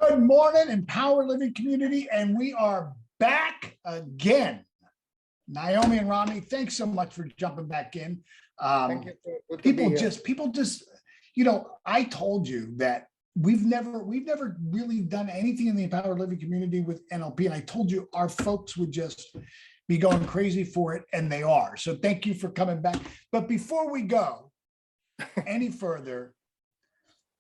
Good morning, Empower Living community, and we are back again. Naomi and Rami, thanks so much for jumping back in. Thank you. People just, you know, I told you that we've never really done anything in the Empower Living community with NLP, and I told you our folks would just be going crazy for it, and they are. So thank you for coming back. But before we go any further,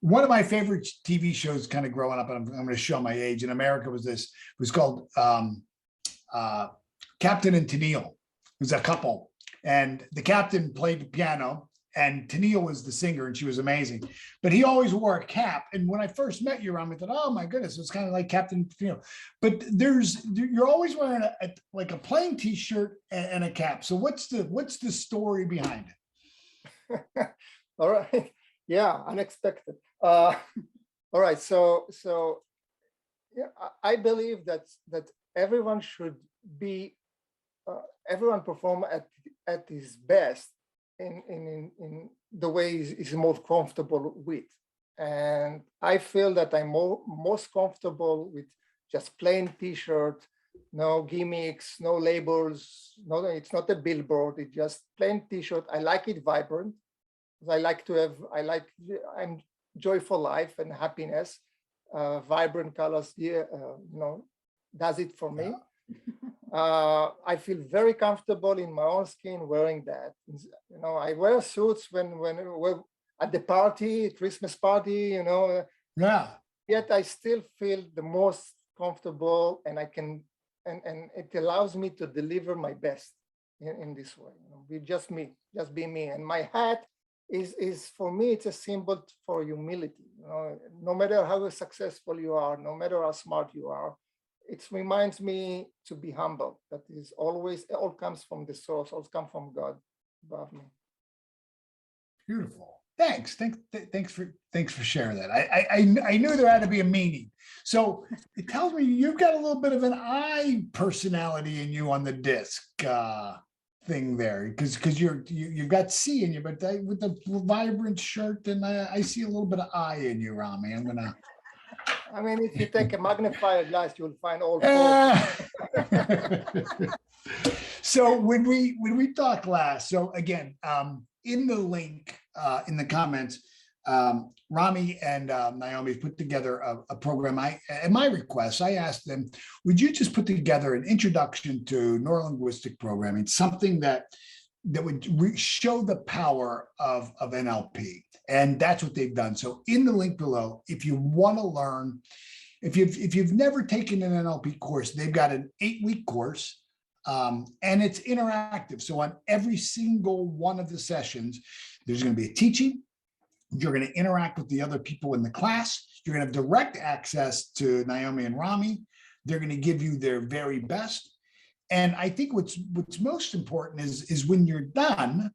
one of my favorite TV shows kind of growing up, and I'm going to show my age in America, was called Captain and Tennille. It was a couple, and the captain played the piano and Tennille was the singer, and she was amazing, but he always wore a cap. And when I first met you, Ram, I thought, oh my goodness, it's kind of like Captain Tennille, but you're always wearing like a plain t-shirt and a cap. So what's the story behind it? All right. Yeah, unexpected. All right. So yeah, I believe that everyone should be everyone perform at his best in the way he's most comfortable with. And I feel that I'm most comfortable with just plain t-shirt, no gimmicks, no labels. No, it's not a billboard. It's just plain t-shirt. I like it vibrant. I'm joyful life and happiness. Vibrant colors, yeah, does it for me. I feel very comfortable in my own skin wearing that. You know, I wear suits when we're at the party, Christmas party, you know. Yeah. Yet I still feel the most comfortable, and I can, and it allows me to deliver my best in this way. You know, be just me, just be me. And my hat is for me, it's a symbol for humility. You know, no matter how successful you are, no matter how smart you are, it reminds me to be humble. That is always, it all comes from the source, all comes from God above me. Beautiful. Thanks for sharing that. I knew there had to be a meaning. So it tells me you've got a little bit of an I personality in you on the disc thing there, because you've got C in you, but with the vibrant shirt, and I see a little bit of I in you, Rami. I mean, if you take a magnifier glass, you'll find all four. So when we talked last, so again, in the link in the comments, Rami and Naomi put together a program. At my request, I asked them, would you just put together an introduction to neurolinguistic programming, something that would show the power of NLP? And that's what they've done. So in the link below, if you want to learn, if you've never taken an NLP course, they've got an 8-week course, and it's interactive. So on every single one of the sessions, there's going to be a teaching. You're going to interact with the other people in the class. You're going to have direct access to Naomi and Rami. They're going to give you their very best. And I think what's most important is when you're done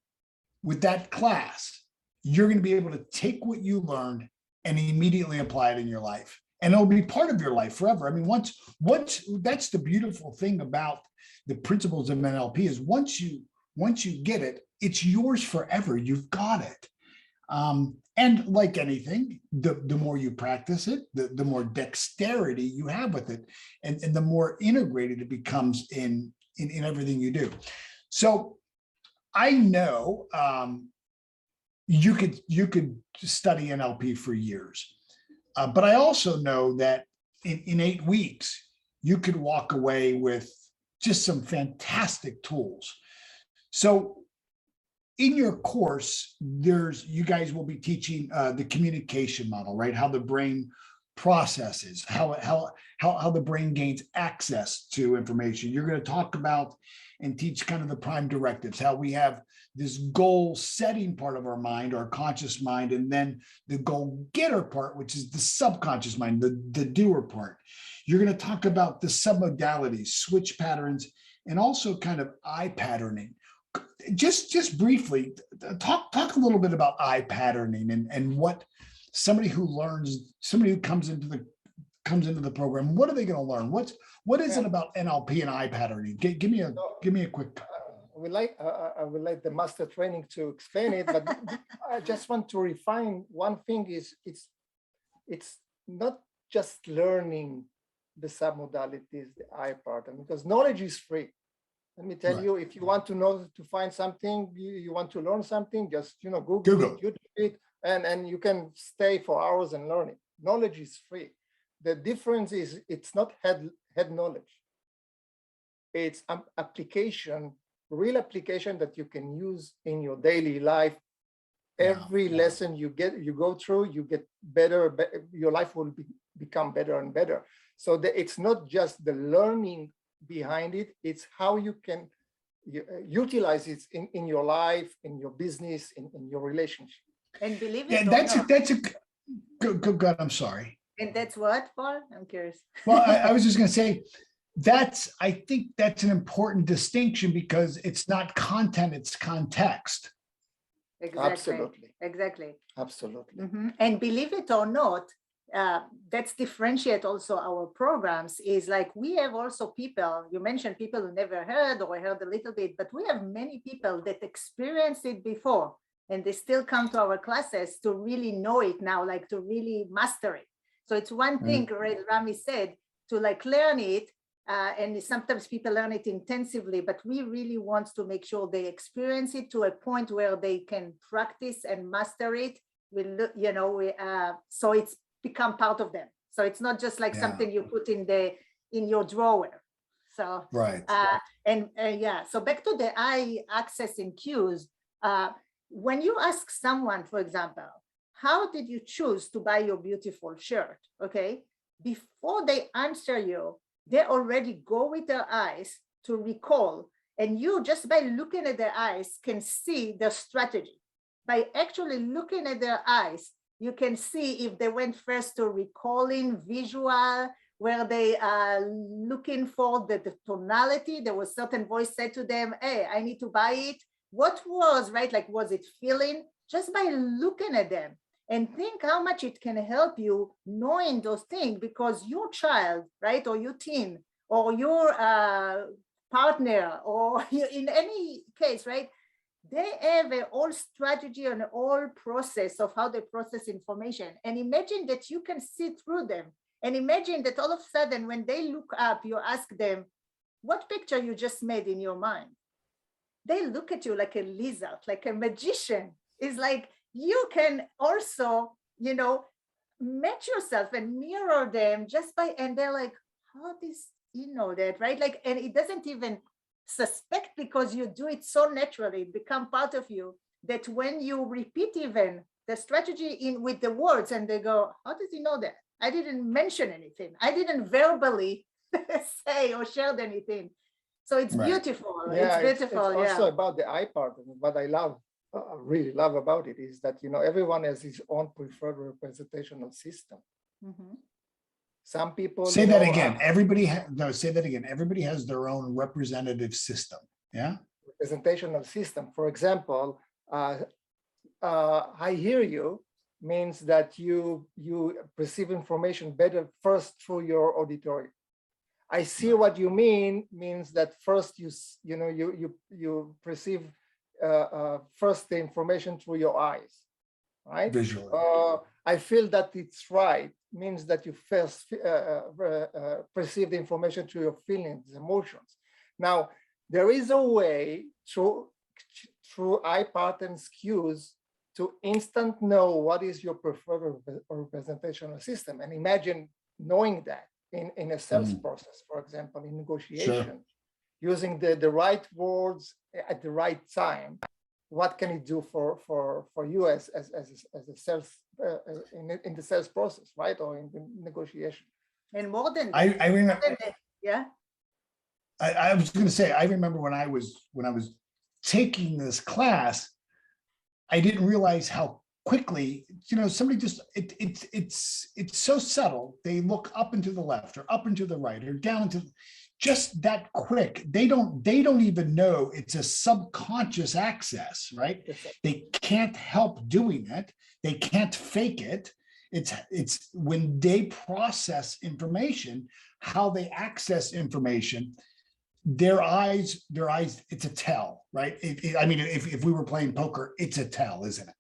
with that class, you're going to be able to take what you learned and immediately apply it in your life. And it'll be part of your life forever. I mean, once that's the beautiful thing about the principles of NLP is once you get it, it's yours forever. You've got it. And like anything, the more you practice it, the more dexterity you have with it, and the more integrated it becomes in everything you do. So I know you could study NLP for years, but I also know that in 8 weeks, you could walk away with just some fantastic tools. So in your course, you guys will be teaching the communication model, right? How the brain processes, how the brain gains access to information. You're going to talk about and teach kind of the prime directives, how we have this goal setting part of our mind, our conscious mind, and then the goal getter part, which is the subconscious mind, the doer part. You're going to talk about the submodalities, switch patterns, and also kind of eye patterning. Just briefly, talk a little bit about eye patterning and what somebody who comes into the program, what are they going to learn? What is it about NLP and eye patterning? Give me a quick. I would like the master training to explain it, but I just want to refine one thing. Is it's not just learning the submodalities, the I part, and because knowledge is free. Let me tell Right. you, if you want to know, to find something, you want to learn something, just, you know, Google. it, YouTube it, and you can stay for hours and learn it. Knowledge is free. The difference is it's not head knowledge. It's an application, real application that you can use in your daily life. Every lesson you go through, you get better, your life will become better and better. So it's not just the learning behind it, it's how you can utilize it in your life, in your business, in your relationship. And believe Yeah, it or that's not, good. I'm sorry. and that's what, Paul? I'm curious. Well, I was just going to say, I think that's an important distinction because it's not content, it's context. Exactly. Absolutely. Exactly. Absolutely. And believe it or not, that's differentiate also our programs is like we have also people, you mentioned people who never heard or heard a little bit, but we have many people that experienced it before and they still come to our classes to really know it now, like to really master it. So it's one thing, Rami said, to like learn it, and sometimes people learn it intensively, but we really want to make sure they experience it to a point where they can practice and master it. So it's become part of them. So it's not just like something you put in your drawer. So right. So back to the I access and cues. When you ask someone, for example, how did you choose to buy your beautiful shirt? Okay, before they answer you, they already go with their eyes to recall, and you just by looking at their eyes can see their strategy. By actually looking at their eyes, you can see if they went first to recalling visual, where they are looking for the tonality. There was certain voice said to them, hey, I need to buy it. What was, right? Like, was it feeling? Just by looking at them. And think how much it can help you knowing those things, because your child, right, or your teen, or your partner, or in any case, right, they have a whole strategy and a whole process of how they process information. And imagine that you can see through them. And imagine that all of a sudden, when they look up, you ask them, what picture you just made in your mind? They look at you like a lizard, like a magician. It's like, you can also, match yourself and mirror them just by, and they're like, how does he know that, right? Like, and it doesn't even suspect, because you do it so naturally, it become part of you, that when you repeat even the strategy with the words, and they go, how does he know that? I didn't mention anything. I didn't verbally say or share anything. So it's beautiful. Yeah, it's beautiful. It's also about the I part. What I really love about it is that, everyone has his own preferred representational system. Some people say that again. Say that again. Everybody has their own representative system. Yeah. Representational system. For example, I hear you means that you perceive information better first through your auditory. I see what you means that first you perceive first the information through your eyes, right? Visually. I feel that it's right means that you first perceive the information through your feelings, emotions. Now, there is a way through eye patterns cues to instant know what is your preferred representational system. And imagine knowing that in a sales process, for example, in negotiation, using the right words at the right time. What can it do for you as a sales in the sales process, right, or in the negotiation? And more than that, I remember. Yeah. I was going to say, I remember when I was taking this class, I didn't realize how quickly, somebody just, it's so subtle. They look up and to the left or up and to the right or down to just that quick. They don't even know it's a subconscious access, right? They can't help doing it. They can't fake it. It's when they process information, how they access information, their eyes, it's a tell, right? I mean, if we were playing poker, it's a tell, isn't it?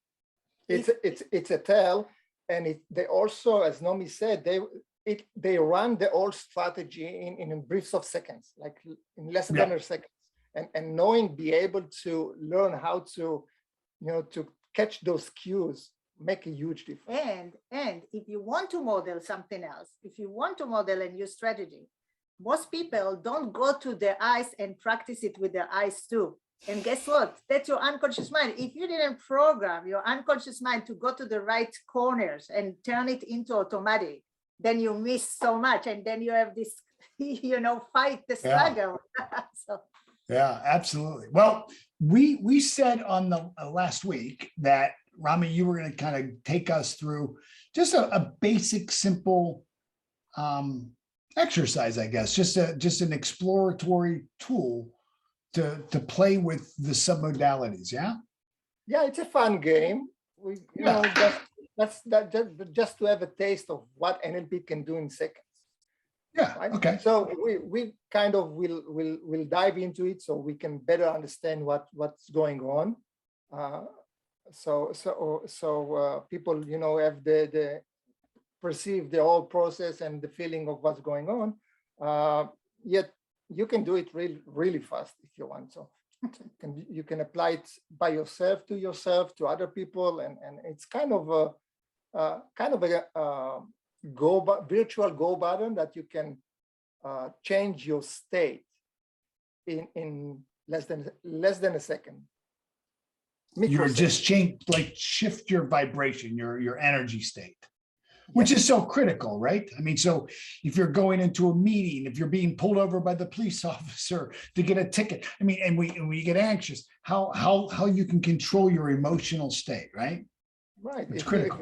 It's a tell. And they also, as Nomi said, they run the whole strategy in briefs of seconds, like in less than Yeah. a second, and knowing, be able to learn how to, to catch those cues, make a huge difference. And if you want to model something else, if you want to model a new strategy, most people don't go to their eyes and practice it with their eyes too. And guess what? That's your unconscious mind. If you didn't program your unconscious mind to go to the right corners and turn it into automatic, then you miss so much. And then you have this, fight the struggle. So. Yeah, absolutely. Well, we said on the last week that Rami, you were going to kind of take us through just a basic, simple exercise, I guess, just an exploratory tool to play with the submodalities. Yeah. Yeah, it's a fun game. We, just to have a taste of what NLP can do in seconds. Yeah. Right? Okay. So we kind of will dive into it so we can better understand what's going on. So people, have the perceive the whole process and the feeling of what's going on. Yet you can do it really fast if you want. So you can apply it by yourself, to other people, and it's kind of a virtual go button that you can change your state in less than a second. You're just shift your vibration, your energy state, which is so critical, right? I mean, so if you're going into a meeting, if you're being pulled over by the police officer to get a ticket, I mean, and we get anxious, how you can control your emotional state, right? Right. It's critical.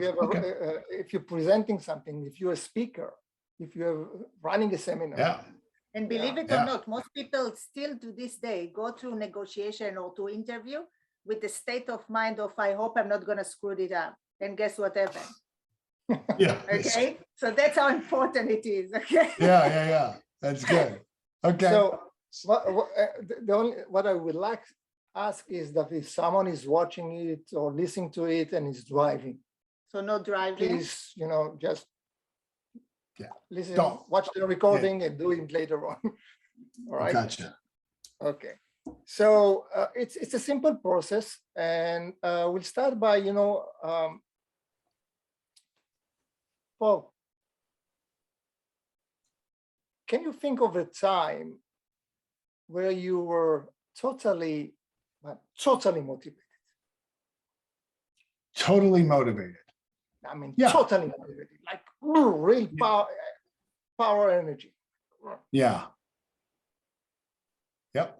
If you're presenting something, if you're a speaker, if you're running a seminar. Yeah. And believe it or not, most people still to this day go through negotiation or to interview with the state of mind of, I hope I'm not going to screw it up. And guess what happened? Yeah. Okay. So that's how important it is. Okay. Yeah. That's good. Okay. So what I would like ask is that if someone is watching it or listening to it and is driving. So no driving. Please, just listen, watch the recording and do it later on. All right. Gotcha. Okay. So it's a simple process, and we'll start by, Paul, can you think of a time where you were totally motivated? Totally motivated. I mean, totally motivated, like real power energy. Yeah. Yep.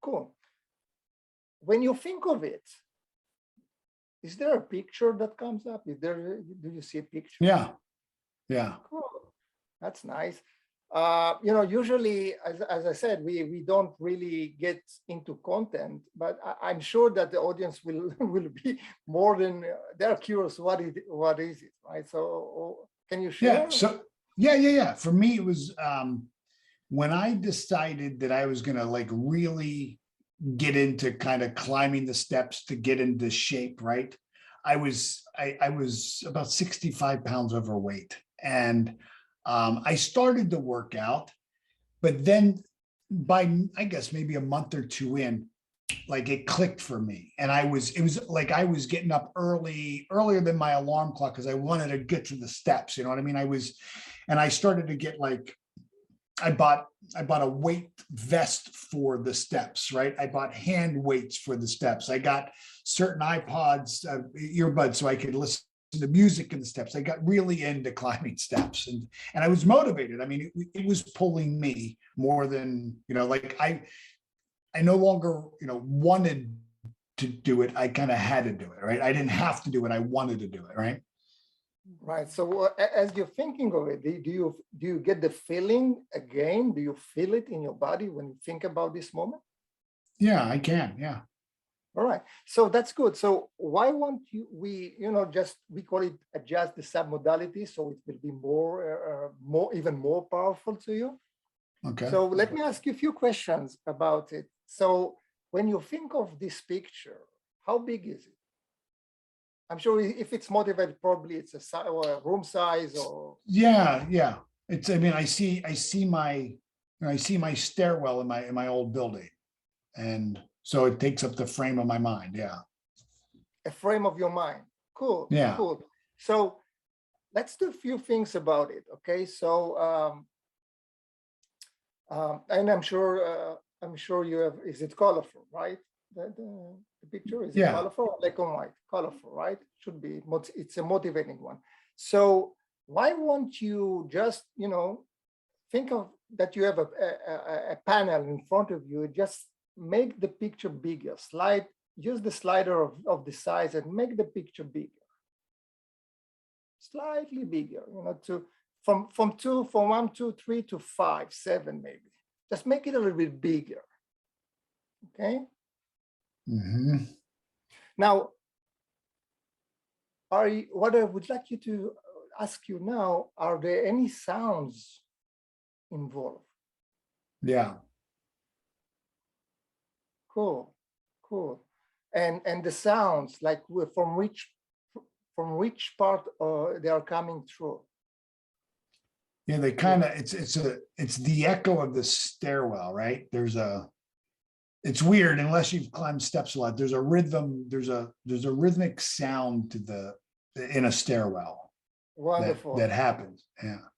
Cool. When you think of it, is there a picture that comes up? Do you see a picture? Yeah. Cool. That's nice. Usually, as I said, we don't really get into content, but I'm sure that the audience will be more than they're curious. What is it, right? So, can you share? Yeah. So yeah. For me, it was when I decided that I was going to really get into kind of climbing the steps to get into shape, right? I was about 65 pounds overweight, and I started to work out, but then by, I guess, maybe a month or two in, it clicked for me. And it was like I was getting up earlier than my alarm clock because I wanted to get to the steps. You know what I mean? And I started to get I bought a weight vest for the steps, right? I bought hand weights for the steps. I got certain iPods, earbuds, so I could listen to music in the steps. I got really into climbing steps, and I was motivated. I mean, it was pulling me more than, I no longer, wanted to do it. I kind of had to do it, right? I didn't have to do it. I wanted to do it, right? Right. So as you're thinking of it, do you get the feeling again? Do you feel it in your body when you think about this moment? Yeah, I can. Yeah. All right. So that's good. So why won't we call it adjust the submodality so it will be even more powerful to you? Okay. So let me ask you a few questions about it. So when you think of this picture, how big is it? I'm sure if it's motivated, probably it's or a room size or. Yeah. It's, I mean, I see my stairwell in my old building. And so it takes up the frame of my mind. Yeah. A frame of your mind. Cool. Yeah. Cool. So let's do a few things about it. Okay. So, and I'm sure you have, is it colorful, right? The picture, is it Yeah. colorful or black and white? Colorful, right? Should be, it's a motivating one. So why won't you just, think of that you have a panel in front of you, just make the picture bigger, use the slider of the size and make the picture bigger. Slightly bigger, from 1, 2, 3 to 5, 7 maybe. Just make it a little bit bigger. Okay. Mm-hmm. Now, what I would like you to ask you now, are there any sounds involved? Yeah. Cool. And the sounds, like from which part they are coming through? Yeah, they kind of, it's the echo of the stairwell, right? It's weird unless you've climbed steps a lot. There's a rhythm, there's a rhythmic sound to in a stairwell. Wonderful. That happens. Yeah.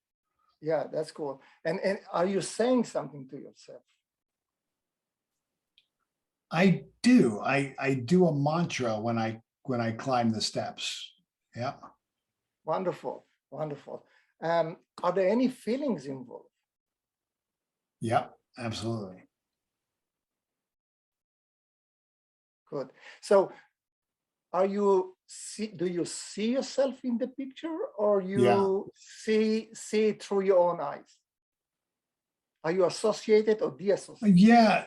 Yeah, that's cool. And are you saying something to yourself? I do. I do a mantra when I climb the steps. Yeah. Wonderful. Are there any feelings involved? Yeah, absolutely. Good. So do you see yourself in the picture, or you see it through your own eyes? Are you associated or de-associated? Yeah.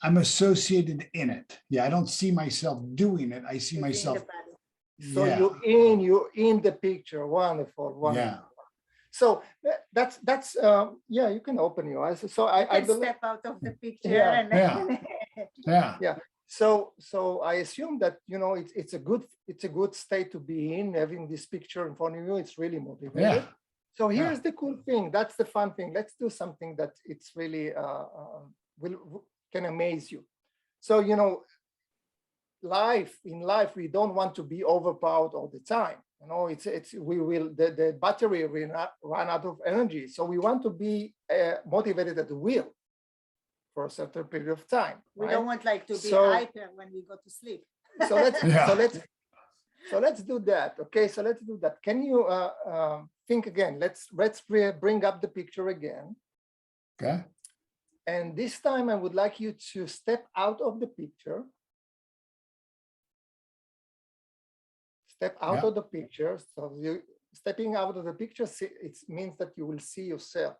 I'm associated in it. Yeah, I don't see myself doing it. I see myself. So you're in the picture. Wonderful. Yeah. So that's yeah, you can open your eyes. So I step out of the picture. Yeah. So I assume that it's a good state to be in, having this picture in front of you. It's really motivating. Yeah. So here's the cool thing. That's the fun thing. Let's do something that it's really can amaze you. So in life we don't want to be overpowered all the time. The battery will run out of energy. So we want to be motivated at the wheel for a certain period of time. We right? don't want to be hyper when we go to sleep. So let's do that. Okay, so let's do that. Can you think again? Let's bring up the picture again. Okay. And this time I would like you to step out of the picture. Step out of the picture. So stepping out of the picture, it means that you will see yourself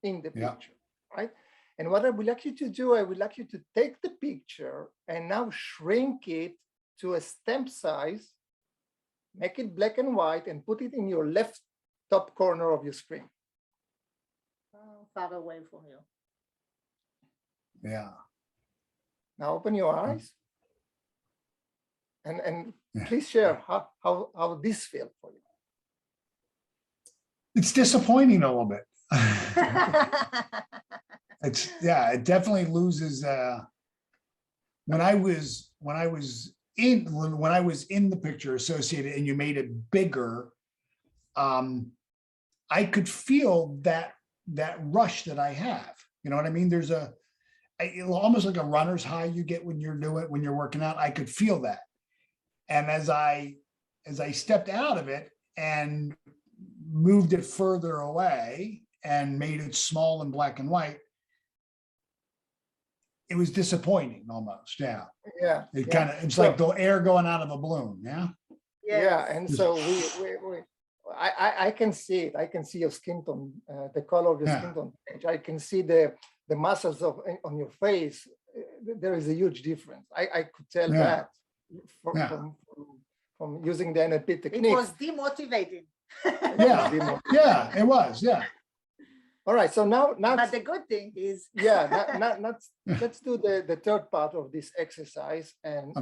in the picture, right? And what I would like you to do, I would like you to take the picture and now shrink it to a stamp size, make it black and white, and put it in your left top corner of your screen. Far away from you. Yeah. Now open your eyes and please share how this feels for you. It's disappointing a little bit. It definitely loses. When I was in the picture associated and you made it bigger, I could feel that rush that I have. You know what I mean? There's almost like a runner's high you get when you're working out. I could feel that. And as I stepped out of it and moved it further away and made it small and black and white, it was disappointing almost. Yeah. It's like the air going out of a balloon. Yeah. Yeah. And so I can see it. I can see your skin tone, the color of your skin tone. I can see the muscles on your face. There is a huge difference. I could tell that from using the NLP technique. It was demotivating. Yeah, it was. Yeah. All right. So now but the good thing is let's do the third part of this exercise and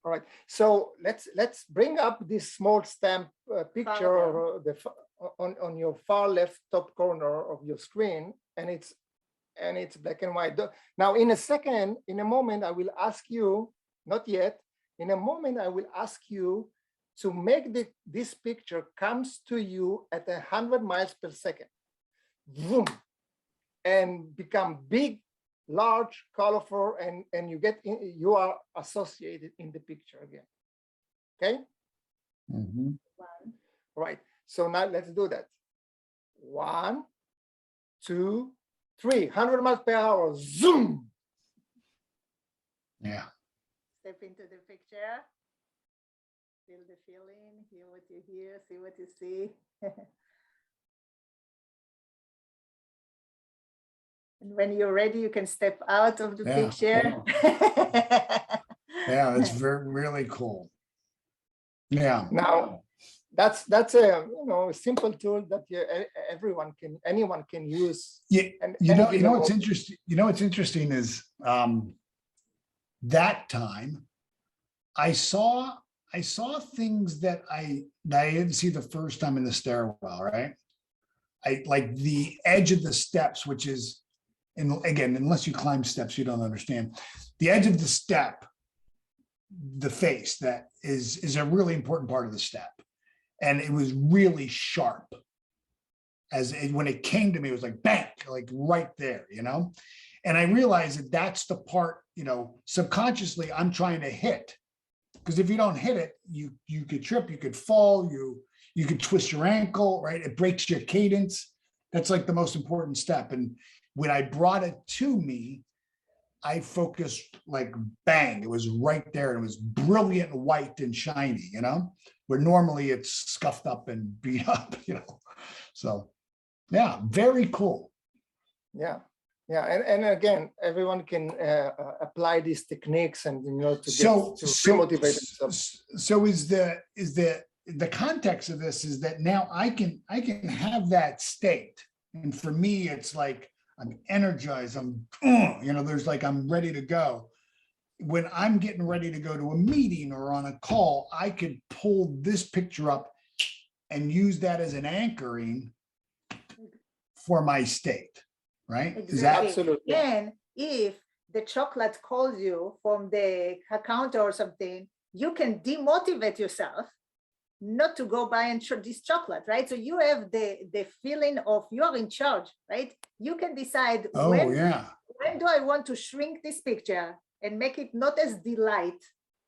All right. So let's bring up this small stamp picture Far on your far left top corner of your screen, and it's black and white. Now, in a moment, I will ask you, not yet, in a moment, I will ask you to make this picture comes to you at 100 miles per second. Vroom, and become big, large, colorful, and you are associated in the picture again. Okay. Mhm. Right. So now let's do that. 1, 2, 3. 100 miles per hour. Zoom. Yeah. Step into the picture. Feel the feeling, hear what you hear, see what you see. And when you're ready, you can step out of the Yeah. picture. Yeah, that's really cool. Yeah. Now, that's a a simple tool that anyone can use. Yeah. And You know given what's moment. interesting? You know what's interesting is that time I saw things that I didn't see the first time in the stairwell, right? I like the edge of the steps, which is, and again, unless you climb steps, you don't understand. The edge of the step, the face, that is a really important part of the step. And it was really sharp. When it came to me, it was like bang, like right there, And I realized that that's the part, subconsciously I'm trying to hit. Because if you don't hit it, you could trip, you could fall, you could twist your ankle, right? It breaks your cadence. That's like the most important step. And when I brought it to me, I focused like bang, it was right there. And it was brilliant white and shiny, where normally it's scuffed up and beat up, So yeah, very cool. Yeah. Yeah, and again, everyone can apply these techniques and to motivate themselves. So is the context of this is that now I can have that state, and for me it's like I'm energized. There's like I'm ready to go. When I'm getting ready to go to a meeting or on a call, I could pull this picture up and use that as an anchoring for my state. Right? Exactly. Is that absolutely? And if the chocolate calls you from the counter or something, you can demotivate yourself not to go buy and this chocolate, right? So you have the feeling of you're in charge, right? You can decide when do I want to shrink this picture and make it not as delight,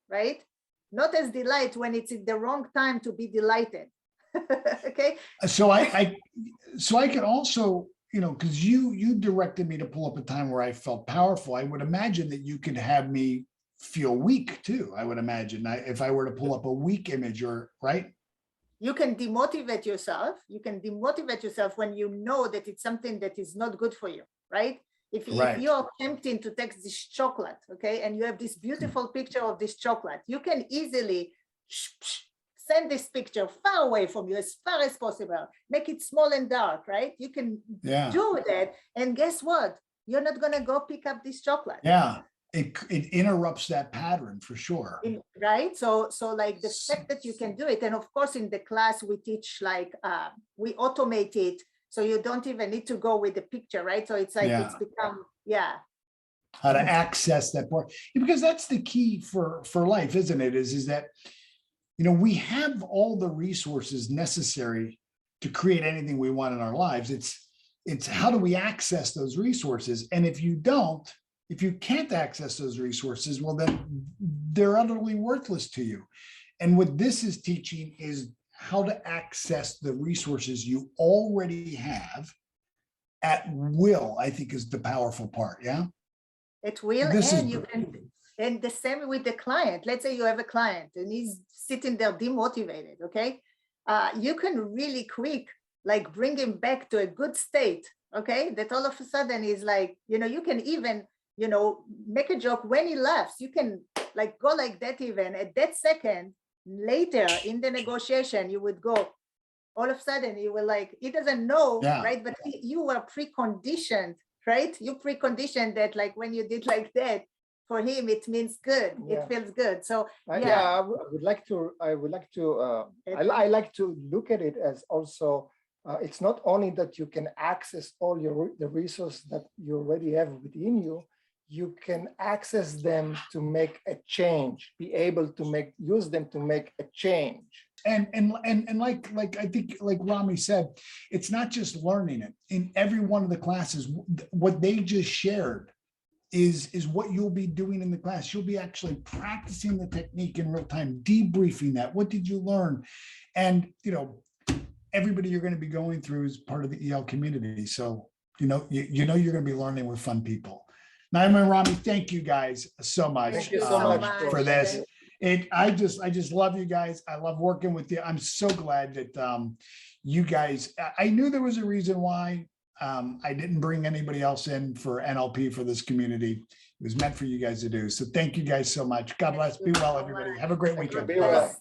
right? Not as delight when it's in the wrong time to be delighted. Okay. So I could also, because you directed me to pull up a time where I felt powerful. I would imagine that you could have me feel weak too. I would imagine if I were to pull up a weak image, or right. You can demotivate yourself. You can demotivate yourself when you know that it's something that is not good for you, right? If you're tempting to take this chocolate, okay, and you have this beautiful picture of this chocolate, you can easily send this picture far away from you as far as possible. Make it small and dark, right? You can do that. And guess what? You're not going to go pick up this chocolate. Yeah, it interrupts that pattern for sure. Right? So like the fact that you can do it. And of course, in the class, we teach like, we automate it. So you don't even need to go with the picture, right? So it's like, it's become, how to access that part. Because that's the key for life, isn't it? Is that, we have all the resources necessary to create anything we want in our lives. It's how do we access those resources? And if you can't access those resources, well, then they're utterly worthless to you. And what this is teaching is how to access the resources you already have at will, I think, is the powerful part. Yeah. It will. And you can. And the same with the client. Let's say you have a client and he's sitting there demotivated, okay? You can really quick, like bring him back to a good state, okay? That all of a sudden is like, you can even, make a joke when he laughs. You can like go like that even at that second. Later in the negotiation, you would go, all of a sudden you will like, he doesn't know, right? But you were preconditioned, right? You preconditioned that like when you did like that, for him, it means good. Yeah. It feels good. So I yeah. would like to, I like to look at it as also, it's not only that you can access all the resources that you already have within you, you can access them to make a change, be able to use them to make a change. And like I think like Rami said, it's not just learning it. In every one of the classes, what they just shared is what you'll be doing in the class. You'll be actually practicing the technique in real time, debriefing that. What did you learn? And everybody you're going to be going through is part of the EL community. So you know you're going to be learning with fun people. Naima and Rami, thank you guys so much. Thank you so much for this. I just love you guys. I love working with you. I'm so glad that you guys, I knew there was a reason why I didn't bring anybody else in for NLP for this community. It was meant for you guys to do. So thank you guys so much. God bless. Be well, everybody. Have a great weekend. Be well.